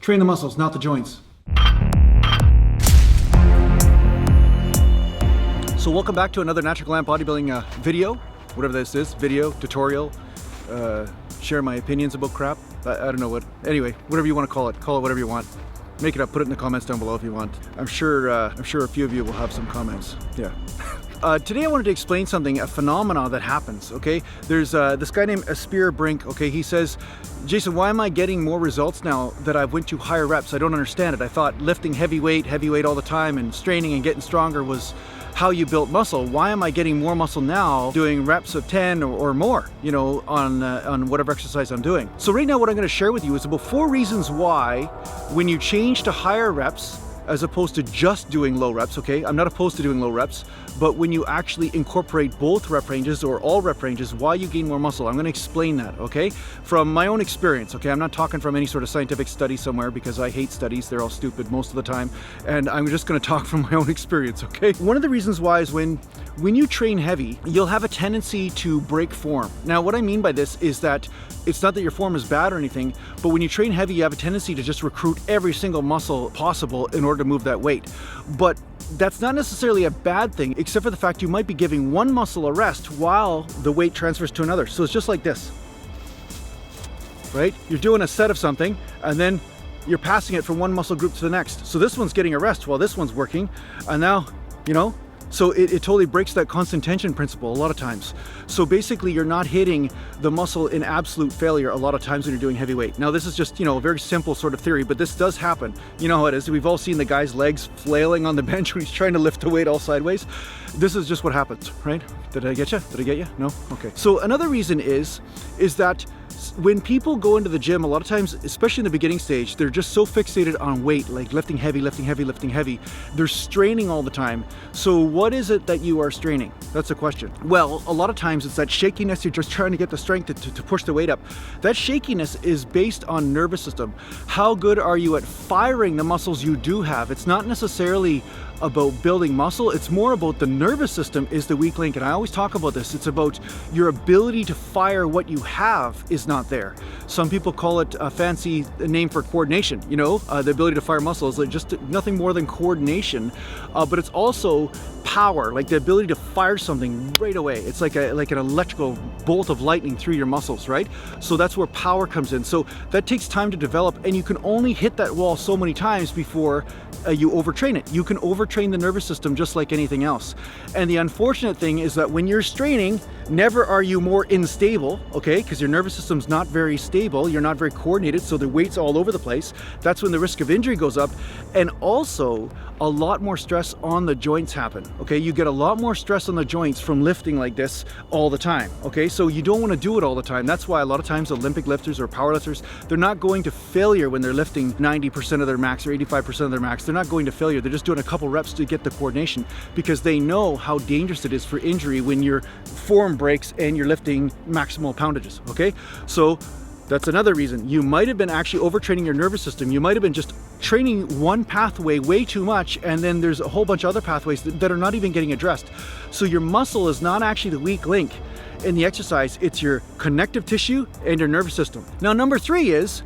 Train the muscles, not the joints. So welcome back to another Natural Gallant bodybuilding video, whatever this is, video, tutorial, share my opinions about crap. I don't know what, anyway, whatever you want to call it whatever you want. Make it up, put it in the comments down below if you want. I'm sure a few of you will have some comments, yeah. Today I wanted to explain something, a phenomena that happens, okay? There's this guy named Aspire Brink, okay? He says, Jason, why am I getting more results now that I've went to higher reps? I don't understand it. I thought lifting heavy weight all the time and straining and getting stronger was how you built muscle. Why am I getting more muscle now doing reps of 10 or more, you know, on whatever exercise I'm doing? So right now what I'm gonna share with you is about 4 reasons why when you change to higher reps, as opposed to just doing low reps, okay? I'm not opposed to doing low reps, but when you actually incorporate both rep ranges or all rep ranges, why you gain more muscle. I'm gonna explain that, okay? From my own experience, okay? I'm not talking from any sort of scientific study somewhere because I hate studies, they're all stupid most of the time, and I'm just gonna talk from my own experience, okay? One of the reasons why is when you train heavy, you'll have a tendency to break form. Now, what I mean by this is that it's not that your form is bad or anything, but when you train heavy, you have a tendency to just recruit every single muscle possible in order to move that weight. But that's not necessarily a bad thing, except for the fact you might be giving one muscle a rest while the weight transfers to another. So it's just like this, right? You're doing a set of something, and then you're passing it from one muscle group to the next. So this one's getting a rest while this one's working, and now, you know, so it totally breaks that constant tension principle a lot of times. So basically you're not hitting the muscle in absolute failure a lot of times when you're doing heavy weight. Now this is just, you know, a very simple sort of theory, but this does happen. You know how it is. We've all seen the guy's legs flailing on the bench when he's trying to lift the weight all sideways. This is just what happens, right? Did I get you? Did I get you? No? Okay. So another reason is that when people go into the gym, a lot of times, especially in the beginning stage, they're just so fixated on weight, like lifting heavy. They're straining all the time. So what is it that you are straining? That's the question. Well, a lot of times it's that shakiness. You're just trying to get the strength to push the weight up. That shakiness is based on nervous system. How good are you at firing the muscles you do have? It's not necessarily about building muscle, it's more about the nervous system is the weak link. And I always talk about this. It's about your ability to fire what you have is not there. Some people call it a fancy name for coordination, you know, the ability to fire muscles, like just nothing more than coordination, but it's also power, like the ability to fire something right away. It's like an electrical bolt of lightning through your muscles, right? So that's where power comes in. So that takes time to develop, and you can only hit that wall so many times before you overtrain it. You can overtrain the nervous system just like anything else. And the unfortunate thing is that when you're straining, never are you more unstable, okay? Because your nervous system's not very stable, you're not very coordinated, so the weight's all over the place. That's when the risk of injury goes up. And also, a lot more stress on the joints happen, okay? You get a lot more stress on the joints from lifting like this all the time, okay? So you don't want to do it all the time. That's why a lot of times Olympic lifters or power lifters, they're not going to failure when they're lifting 90% of their max or 85% of their max. They're not going to failure. They're just doing a couple reps to get the coordination because they know how dangerous it is for injury when your form breaks and you're lifting maximal poundages, okay? So that's another reason. You might have been actually overtraining your nervous system. You might have been just training one pathway way too much, and then there's a whole bunch of other pathways that are not even getting addressed. So your muscle is not actually the weak link in the exercise, it's your connective tissue and your nervous system. Now, number 3 is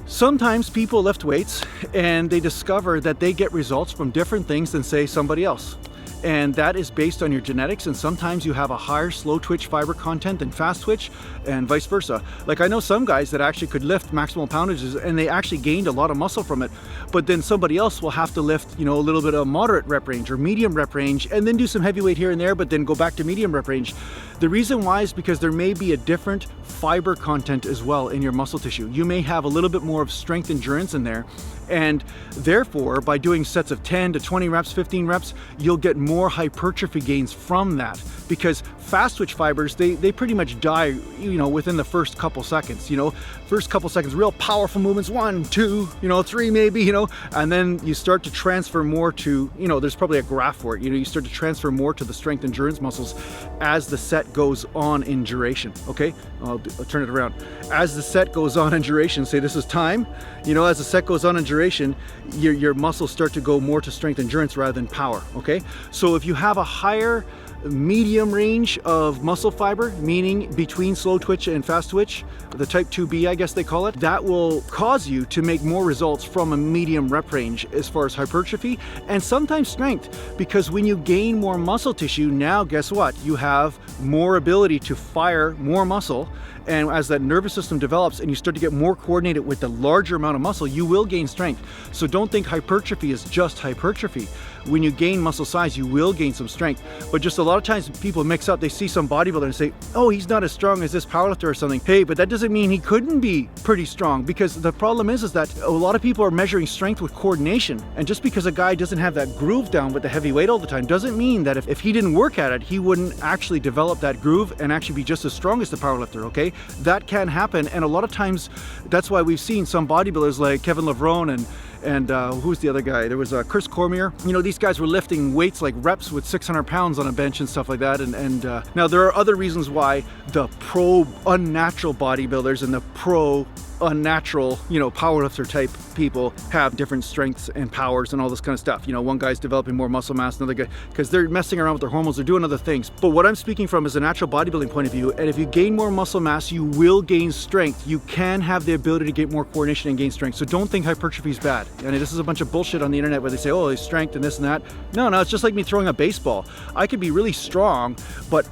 sometimes people lift weights and they discover that they get results from different things than, say, somebody else. And that is based on your genetics, and sometimes you have a higher slow twitch fiber content than fast twitch, and vice versa. Like I know some guys that actually could lift maximal poundages and they actually gained a lot of muscle from it, but then somebody else will have to lift, you know, a little bit of moderate rep range or medium rep range and then do some heavyweight here and there, but then go back to medium rep range. The reason why is because there may be a different fiber content as well in your muscle tissue. You may have a little bit more of strength endurance in there, and therefore by doing sets of 10 to 20 reps, 15 reps, you'll get more hypertrophy gains from that, because fast twitch fibers, they pretty much die, you know, within the first couple seconds, you know, real powerful movements, 1, 2, you know, 3 maybe, you know, and then you start to transfer more to, you know, there's probably a graph for it, you know, you start to transfer more to the strength endurance muscles as the set set goes on in duration, okay? I'll turn it around. As the set goes on in duration, say this is time, you know, as the set goes on in duration, your muscles start to go more to strength endurance rather than power, okay? So if you have a higher medium range of muscle fiber, meaning between slow twitch and fast twitch, the type 2B I guess they call it, that will cause you to make more results from a medium rep range as far as hypertrophy and sometimes strength, because when you gain more muscle tissue, now guess what? You have more ability to fire more muscle, and as that nervous system develops and you start to get more coordinated with the larger amount of muscle, you will gain strength. So don't think hypertrophy is just hypertrophy. When you gain muscle size, you will gain some strength. But just a lot of times people mix up, they see some bodybuilder and say, oh, he's not as strong as this powerlifter or something. Hey, but that doesn't mean he couldn't be pretty strong, because the problem is that a lot of people are measuring strength with coordination. And just because a guy doesn't have that groove down with the heavy weight all the time doesn't mean that if he didn't work at it, he wouldn't actually develop that groove and actually be just as strong as the powerlifter, okay? That can happen, and a lot of times that's why we've seen some bodybuilders like Kevin Levrone and who's the other guy? There was Chris Cormier. You know, these guys were lifting weights like reps with 600 pounds on a bench and stuff like that. And now there are other reasons why the pro unnatural bodybuilders and the pro unnatural, you know, powerlifter type people have different strengths and powers and all this kind of stuff. You know, one guy's developing more muscle mass, another guy, because they're messing around with their hormones, they're doing other things. But what I'm speaking from is a natural bodybuilding point of view, and if you gain more muscle mass, you will gain strength. You can have the ability to get more coordination and gain strength. So don't think hypertrophy is bad. And this is a bunch of bullshit on the internet where they say, oh, there's strength and this and that. No, it's just like me throwing a baseball. I could be really strong, but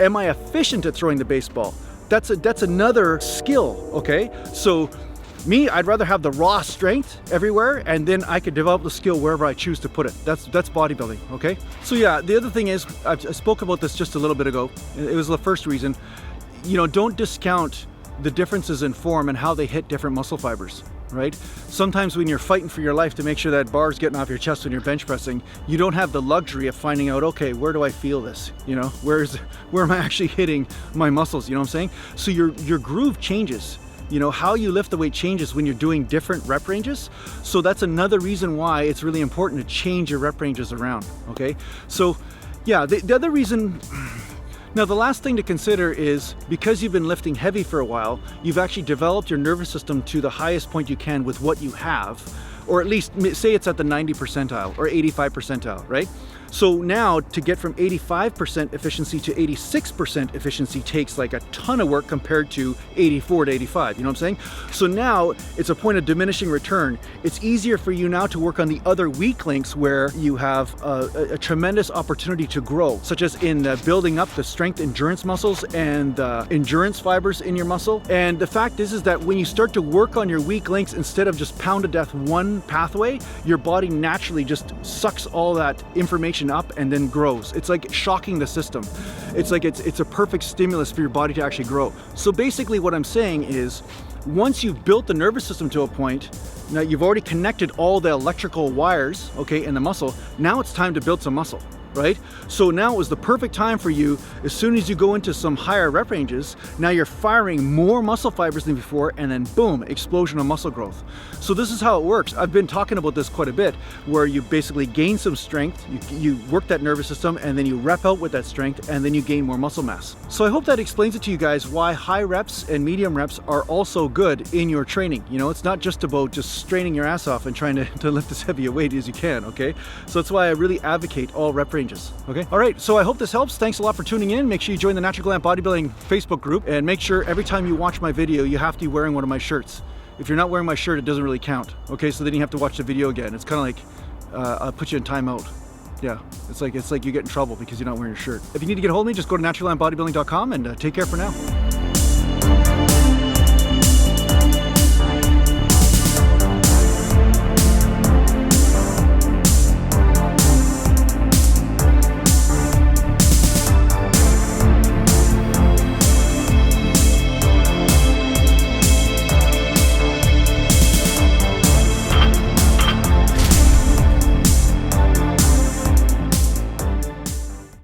am I efficient at throwing the baseball? That's another skill, okay? So me, I'd rather have the raw strength everywhere, and then I could develop the skill wherever I choose to put it. That's bodybuilding, okay? So yeah, the other thing is, I spoke about this just a little bit ago. It was the first reason. You know, don't discount the differences in form and how they hit different muscle fibers, right? Sometimes when you're fighting for your life to make sure that bar's getting off your chest when you're bench pressing, you don't have the luxury of finding out, okay, where do I feel this? You know, where am I actually hitting my muscles? You know what I'm saying? So your groove changes. You know, how you lift the weight changes when you're doing different rep ranges. So that's another reason why it's really important to change your rep ranges around, okay? So yeah, the other reason, now the last thing to consider is, because you've been lifting heavy for a while, you've actually developed your nervous system to the highest point you can with what you have, or at least say it's at the 90 percentile or 85 percentile, right? So now to get from 85% efficiency to 86% efficiency takes like a ton of work compared to 84 to 85, you know what I'm saying? So now it's a point of diminishing return. It's easier for you now to work on the other weak links where you have a tremendous opportunity to grow, such as in building up the strength endurance muscles and endurance fibers in your muscle. And the fact is that when you start to work on your weak links, instead of just pound to death one pathway, your body naturally just sucks all that information up and then grows. It's like shocking the system. It's like it's a perfect stimulus for your body to actually grow. So basically what I'm saying is, once you've built the nervous system to a point, now you've already connected all the electrical wires, okay, in the muscle, now it's time to build some muscle, right? So now it was the perfect time for you. As soon as you go into some higher rep ranges, now you're firing more muscle fibers than before, and then boom, explosion of muscle growth. So this is how it works. I've been talking about this quite a bit, where you basically gain some strength, you work that nervous system, and then you rep out with that strength, and then you gain more muscle mass. So I hope that explains it to you guys why high reps and medium reps are also good in your training. You know, it's not just about just straining your ass off and trying to lift as heavy a weight as you can, okay? So that's why I really advocate all rep ranges, okay? All right, so I hope this helps. Thanks a lot for tuning in. Make sure you join the Natural Gallant Bodybuilding Facebook group, and make sure every time you watch my video, you have to be wearing one of my shirts. If you're not wearing my shirt, it doesn't really count, okay? So then you have to watch the video again. It's kind of like, I'll put you in timeout. Yeah, it's like you get in trouble because you're not wearing your shirt. If you need to get a hold of me, just go to naturallandbodybuilding.com, and take care for now.